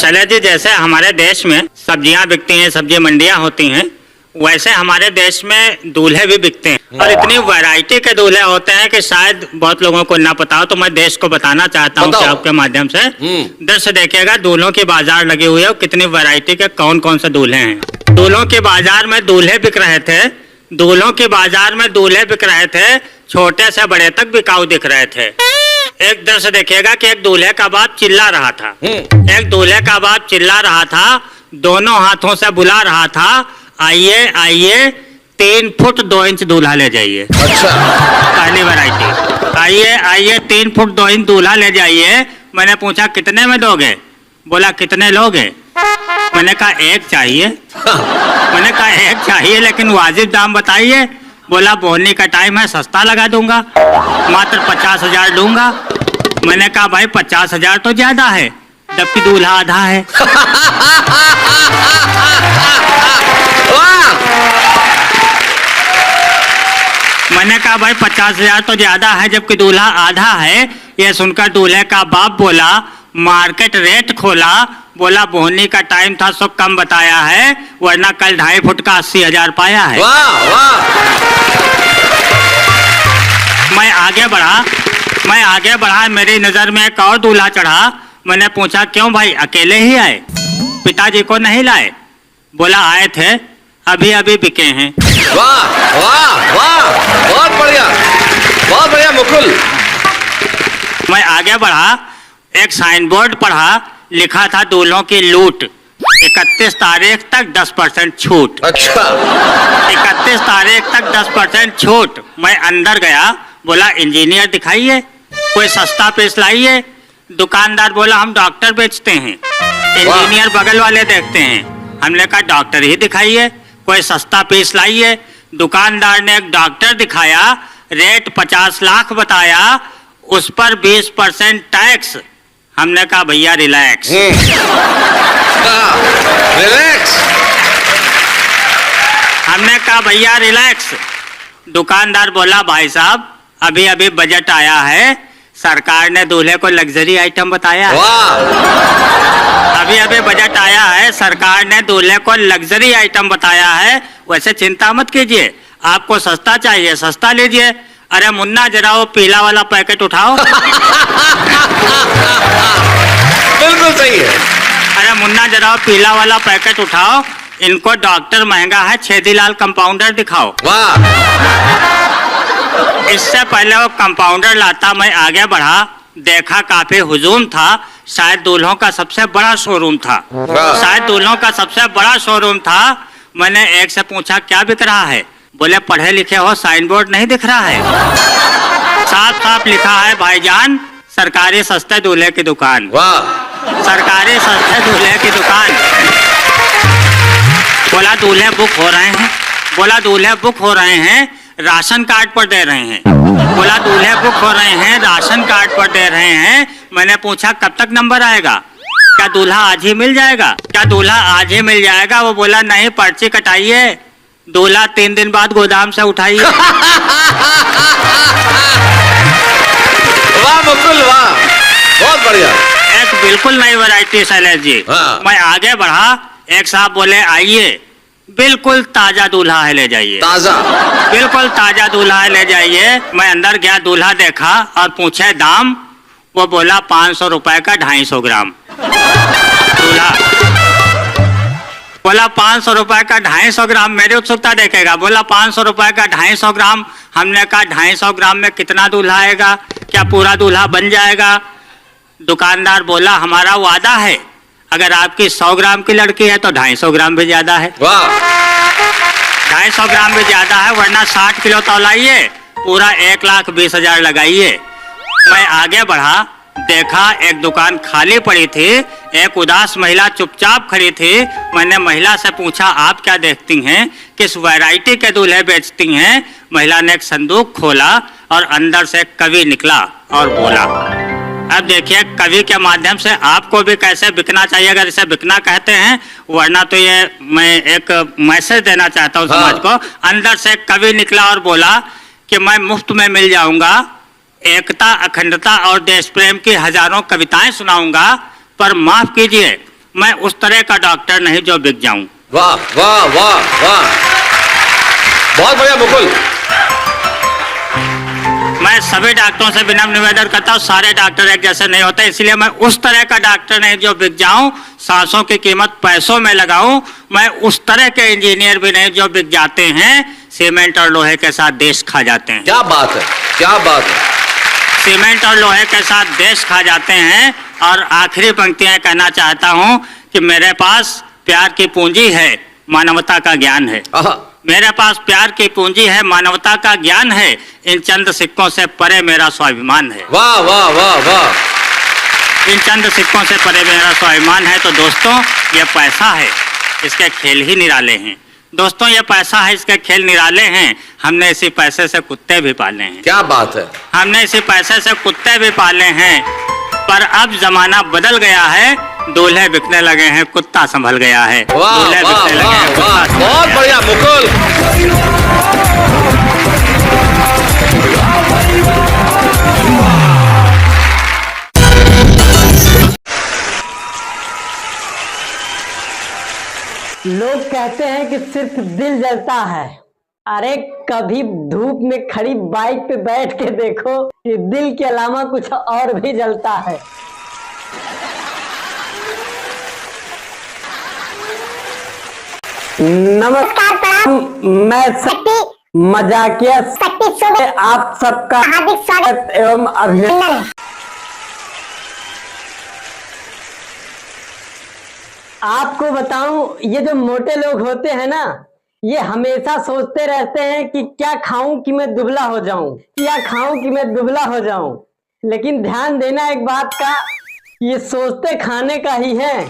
चले जी, जैसे हमारे देश में सब्जियां बिकती हैं, सब्जी मंडियां होती हैं, वैसे हमारे देश में दूल्हे भी बिकते हैं और इतनी वैरायटी के दूल्हे होते हैं कि शायद बहुत लोगों को ना पता हो। तो मैं देश को बताना चाहता हूँ कि आपके माध्यम से दृश्य देखिएगा, दूल्हों की बाजार लगी हुई है और कितनी वैरायटी के कौन कौन से दूल्हे हैं। दूल्हों के बाजार में दूल्हे बिक रहे थे, दूल्हों की बाजार में दूल्हे बिक रहे थे, छोटे से बड़े तक बिकाऊ दिख रहे थे। एक दृश्य देखिएगा कि एक दूल्हे का बाप चिल्ला रहा था, एक दूल्हे का बाप चिल्ला रहा था, दोनों हाथों से बुला रहा था, आइए आइए 3 फुट 2 इंच दूल्हा ले जाइए। अच्छा, पहली वैरायटी, आइए आइए 3 फुट 2 इंच दूल्हा ले जाइए। मैंने पूछा कितने में दोगे? बोला कितने लोगे? मैंने कहा एक चाहिए। मैंने कहा एक चाहिए, लेकिन वाजिब दाम बताइए। बोला बोहनी का टाइम है, सस्ता लगा दूंगा, मात्र 50,000 दूंगा। मैंने कहा भाई 50,000 तो ज्यादा है, जबकि दूल्हा आधा है। मैंने कहा भाई 50,000 तो ज्यादा है, जबकि दूल्हा आधा है। यह सुनकर दूल्हे का बाप बोला, मार्केट रेट खोला, बोला बोहनी का टाइम था सो कम बताया है, वरना कल 2.5 फुट का 80,000 पाया है। वाह वाह। मैं आगे बढ़ा, मेरी नजर में एक और दूल्हा चढ़ा। मैंने पूछा क्यों भाई, अकेले ही आए, पिताजी को नहीं लाए? बोला आए थे, अभी अभी बिके हैं। वाह वाह वाह, बहुत बढ़िया मुकुल। मैं आगे बढ़ा, एक साइन बोर्ड पढ़ा, लिखा था दूल्हों की लूट, 31 तारीख तक 10% छूट। अच्छा, 31 तारीख तक 10% छूट। मैं अंदर गया, बोला इंजीनियर दिखाइए, कोई सस्ता पीस लाइए। दुकानदार बोला हम डॉक्टर बेचते हैं। इंजीनियर बगल वाले देखते हैं। हमने कहा डॉक्टर ही दिखाइए, कोई सस्ता पीस लाइए। दुकानदार ने एक डॉक्टर दिखाया, रेट 50 लाख बताया, उस पर 20% टैक्स। हमने कहा भैया रिलैक्स। रिलैक्स। हमने कहा भैया रिलैक्स। दुकानदार बोला भाई साहब अभी अभी बजट आया है, सरकार ने दूल्हे को लग्जरी आइटम बताया है। अभी अभी बजट आया है, सरकार ने दूल्हे को लग्जरी आइटम बताया है। वैसे चिंता मत कीजिए, आपको सस्ता चाहिए सस्ता लीजिए। अरे मुन्ना जरा वो पीला वाला पैकेट उठाओ। बिल्कुल सही है। अरे मुन्ना जरा पीला वाला पैकेट उठाओ। इनको डॉक्टर महंगा है, छेदीलाल कंपाउंडर दिखाओ। वाह। इससे पहले वो कंपाउंडर लाता, मैं आगे बढ़ा, देखा काफी हुजूम था, शायद दूल्हों का सबसे बड़ा शोरूम था, शायद दूल्हों का सबसे बड़ा शोरूम था। मैंने एक से पूछा क्या बिक रहा है? बोले पढ़े लिखे हो, साइन बोर्ड नहीं दिख रहा है? साफ साफ लिखा है भाईजान, सरकारी सस्ते दूल्हे की दुकान। वाह। सरकारी सस्ते दूल्हे की दुकान। बोला दूल्हे बुक हो रहे हैं। बोला दूल्हे बुक हो रहे हैं, राशन कार्ड पर दे रहे हैं। बोला दूल्हे बुक हो रहे हैं, राशन कार्ड पर दे रहे हैं। मैंने पूछा कब तक नंबर आएगा? क्या दूल्हा आज ही मिल जाएगा? क्या दूल्हा आज ही मिल जाएगा? वो बोला नहीं, पर्ची कटाइए, दूल्हा 3 दिन बाद गोदाम से उठाइए। वाह मुकुल वाह, बहुत बढ़िया। एक बिल्कुल नई वैरायटी शैलेश जी। मैं आगे बढ़ा, एक साहब बोले आइए, बिल्कुल ताजा दूल्हा है ले जाइए। ताजा? बिल्कुल ताजा दूल्हा है ले जाइए। मैं अंदर गया, दूल्हा देखा और पूछे दाम। वो बोला 500 रुपए का 250 ग्राम। दूल्हा बोला 500 रुपए का 250 ग्राम। मेरी उत्सुकता देखेगा, बोला 500 रुपए का 250 ग्राम। हमने कहा 250 ग्राम में कितना दूल्हा आएगा? क्या पूरा दूल्हा बन जाएगा? दुकानदार बोला हमारा वादा है, अगर आपकी 100 ग्राम की लड़की है तो 250 ग्राम भी ज्यादा है। 250 ग्राम भी ज्यादा है, वरना 60 किलो तौलाइए, पूरा 1,20,000 लगाइए। मैं आगे बढ़ा, देखा एक दुकान खाली पड़ी थी, एक उदास महिला चुपचाप खड़ी थी। मैंने महिला से पूछा आप क्या देखती हैं, किस वैरायटी के दूल्हे बेचती हैं? महिला ने एक संदूक खोला और अंदर से कवि निकला और बोला। अब देखिए कवि के माध्यम से आपको भी कैसे बिकना चाहिए, अगर इसे बिकना कहते हैं, वरना तो ये मैं एक मैसेज देना चाहता हूँ समाज को। अंदर से कवि निकला और बोला कि मैं मुफ्त में मिल जाऊंगा, एकता, अखंडता और देश प्रेम की हजारों कविताएं सुनाऊंगा, पर माफ कीजिए मैं उस तरह का डॉक्टर नहीं जो बिक जाऊं। वाह वाह वाह वाह, बहुत बढ़िया मुकुल। मैं सभी डॉक्टरों से विनम्र निवेदन करता हूँ, सारे डॉक्टर एक जैसे नहीं होते, इसलिए मैं उस तरह का डॉक्टर नहीं जो बिक जाऊं, सांसों की कीमत पैसों में लगाऊं। मैं उस तरह के इंजीनियर भी नहीं जो बिक जाते हैं, सीमेंट और लोहे के साथ देश खा जाते हैं। क्या बात है, क्या बात है। सीमेंट और लोहे के साथ देश खा जाते हैं। और आखिरी पंक्तियां कहना चाहता हूं कि मेरे पास प्यार की पूंजी है, मानवता का ज्ञान है। आहा, मेरे पास प्यार की पूंजी है, मानवता का ज्ञान है। इन चंद सिक्कों से परे मेरा स्वाभिमान है। वाह वाह वाह वाह। इन चंद सिक्कों से परे मेरा स्वाभिमान है। तो दोस्तों, ये पैसा है, इसके खेल ही निराले हैं। दोस्तों, ये पैसा है, इसके खेल निराले हैं। हमने इसी पैसे से कुत्ते भी पाले हैं। क्या बात है। हमने इसी पैसे से कुत्ते भी पाले हैं। पर अब जमाना बदल गया है, दूल्हे बिकने लगे हैं, कुत्ता संभल गया है। वाह दूल्हे वाह बिकने लगे वाह हैं, वाह, कुत्ता बहुत बढ़िया मुकुल। लोग कहते हैं कि सिर्फ दिल जलता है। अरे कभी धूप में खड़ी बाइक पे बैठ के देखो कि दिल के अलावा कुछ और भी जलता है। नमस्कार प्रणाम, मैं शक्ति मजाकिया आप सबका हार्दिक स्वागत एवं अभिनंदन। आपको बताऊं, ये जो मोटे लोग होते हैं ना, ये हमेशा सोचते रहते हैं कि क्या खाऊं कि मैं दुबला हो जाऊं, क्या खाऊं कि मैं दुबला हो जाऊं। लेकिन ध्यान देना एक बात का, ये सोचते खाने का ही है।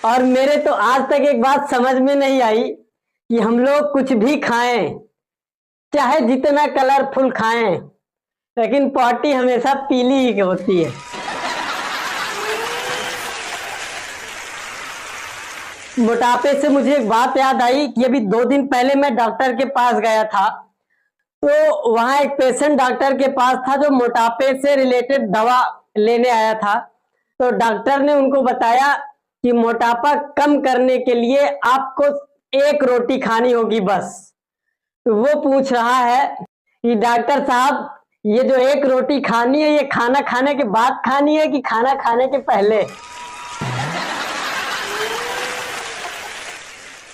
और मेरे तो आज तक एक बात समझ में नहीं आई कि हम लोग कुछ भी खाएं, चाहे जितना कलरफुल खाएं, लेकिन पार्टी हमेशा पीली ही होती है। मोटापे से मुझे एक बात याद आई कि अभी 2 दिन पहले मैं डॉक्टर के पास गया था। तो वहां एक पेशेंट डॉक्टर के पास था जो मोटापे से रिलेटेड दवा लेने आया था। तो डॉक्टर ने उनको बताया कि मोटापा कम करने के लिए आपको 1 रोटी खानी होगी बस। तो वो पूछ रहा है कि डॉक्टर साहब, ये जो 1 रोटी खानी है, ये खाना खाने के बाद खानी है कि खाना खाने के पहले?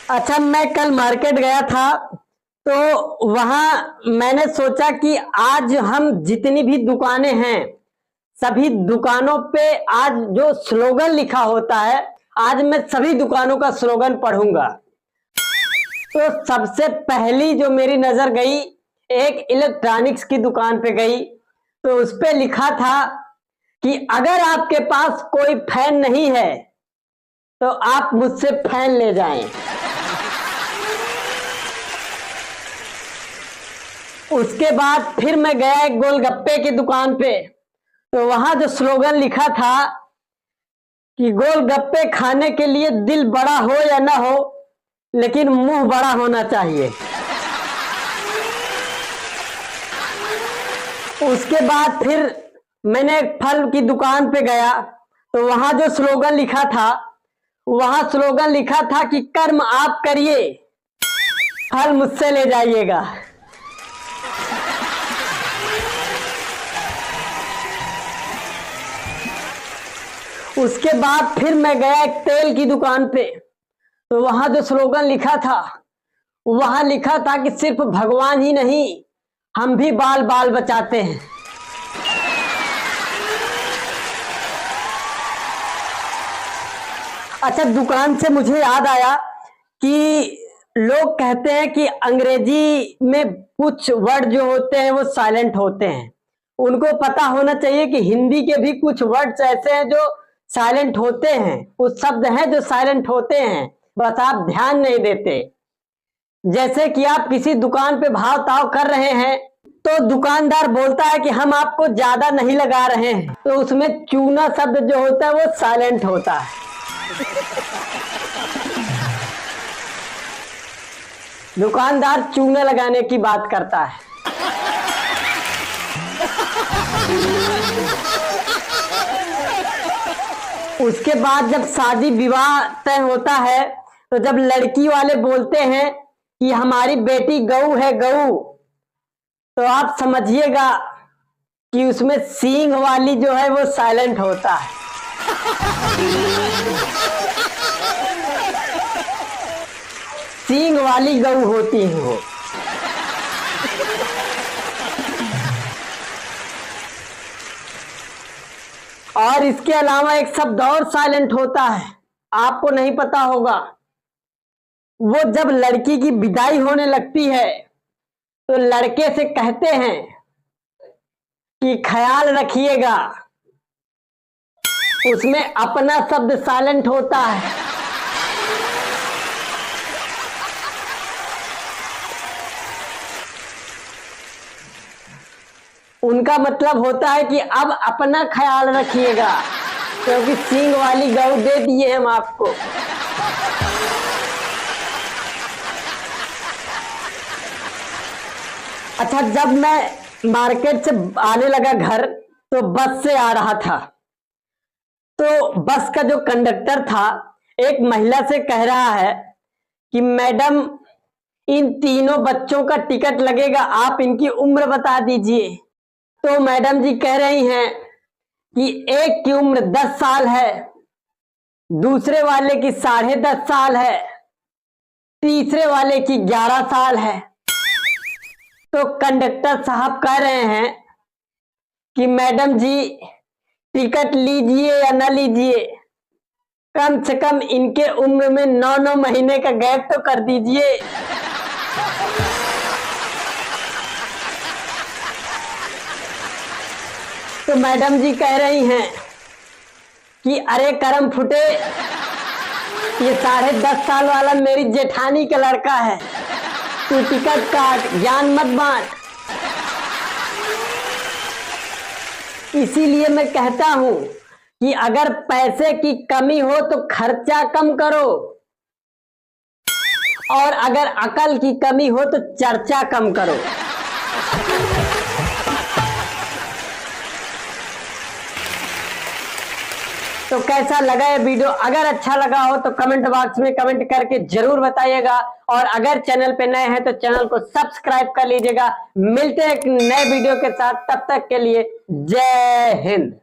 अच्छा, मैं कल मार्केट गया था, तो वहां मैंने सोचा कि आज हम जितनी भी दुकानें हैं, सभी दुकानों पे आज जो स्लोगन लिखा होता है, आज मैं सभी दुकानों का स्लोगन पढ़ूंगा। तो सबसे पहली जो मेरी नजर गई, एक इलेक्ट्रॉनिक्स की दुकान पे गई। तो उस पे लिखा था कि अगर आपके पास कोई फैन नहीं है तो आप मुझसे फैन ले जाएं। उसके बाद फिर मैं गया एक गोलगप्पे की दुकान पे। तो वहां जो स्लोगन लिखा था कि गोलगप्पे खाने के लिए दिल बड़ा हो या ना हो, लेकिन मुंह बड़ा होना चाहिए। उसके बाद फिर मैंने एक फल की दुकान पे गया। तो वहां जो स्लोगन लिखा था, वहां स्लोगन लिखा था कि कर्म आप करिए, फल मुझसे ले जाइएगा। उसके बाद फिर मैं गया एक तेल की दुकान पे। तो वहां जो स्लोगन लिखा था, वहां लिखा था कि सिर्फ भगवान ही नहीं, हम भी बाल बाल बचाते हैं। अच्छा, दुकान से मुझे याद आया कि लोग कहते हैं कि अंग्रेजी में कुछ वर्ड जो होते हैं वो साइलेंट होते हैं। उनको पता होना चाहिए कि हिंदी के भी कुछ वर्ड्स ऐसे हैं जो साइलेंट होते हैं, कुछ शब्द हैं जो साइलेंट होते हैं, बस आप ध्यान नहीं देते। जैसे कि आप किसी दुकान पे भाव ताव कर रहे हैं, तो दुकानदार बोलता है कि हम आपको ज्यादा नहीं लगा रहे हैं, तो उसमें चूना शब्द जो होता है वो साइलेंट होता है। दुकानदार चूना लगाने की बात करता है। उसके बाद जब शादी विवाह तय होता है तो जब लड़की वाले बोलते हैं कि हमारी बेटी गऊ है गऊ, तो आप समझिएगा कि उसमें सींग वाली जो है वो साइलेंट होता है। सींग वाली गऊ होती है वो। और इसके अलावा एक शब्द और साइलेंट होता है, आपको नहीं पता होगा। वो जब लड़की की विदाई होने लगती है तो लड़के से कहते हैं कि ख्याल रखिएगा, उसमें अपना शब्द साइलेंट होता है। उनका मतलब होता है कि अब अपना ख्याल रखिएगा, क्योंकि सींग वाली गऊ दे दिए हम आपको। अच्छा, जब मैं मार्केट से आने लगा घर तो बस से आ रहा था, तो बस का जो कंडक्टर था एक महिला से कह रहा है कि मैडम इन तीनों बच्चों का टिकट लगेगा, आप इनकी उम्र बता दीजिए। तो मैडम जी कह रही हैं कि एक की उम्र 10 साल है, दूसरे वाले की 10.5 साल है, तीसरे वाले की 11 साल है। तो कंडक्टर साहब कह रहे हैं कि मैडम जी टिकट लीजिए या ना लीजिए, कम से कम इनके उम्र में 9-9 महीने का गैप तो कर दीजिए। तो मैडम जी कह रही हैं कि अरे करम फुटे, ये 10.5 साल वाला मेरी जेठानी का लड़का है, तू टिकट काट, ज्ञान मत बांट। इसीलिए मैं कहता हूं कि अगर पैसे की कमी हो तो खर्चा कम करो, और अगर अकल की कमी हो तो चर्चा कम करो। तो कैसा लगा ये वीडियो? अगर अच्छा लगा हो तो कमेंट बॉक्स में कमेंट करके जरूर बताइएगा, और अगर चैनल पे नए हैं तो चैनल को सब्सक्राइब कर लीजिएगा। मिलते हैं एक नए वीडियो के साथ, तब तक के लिए जय हिंद।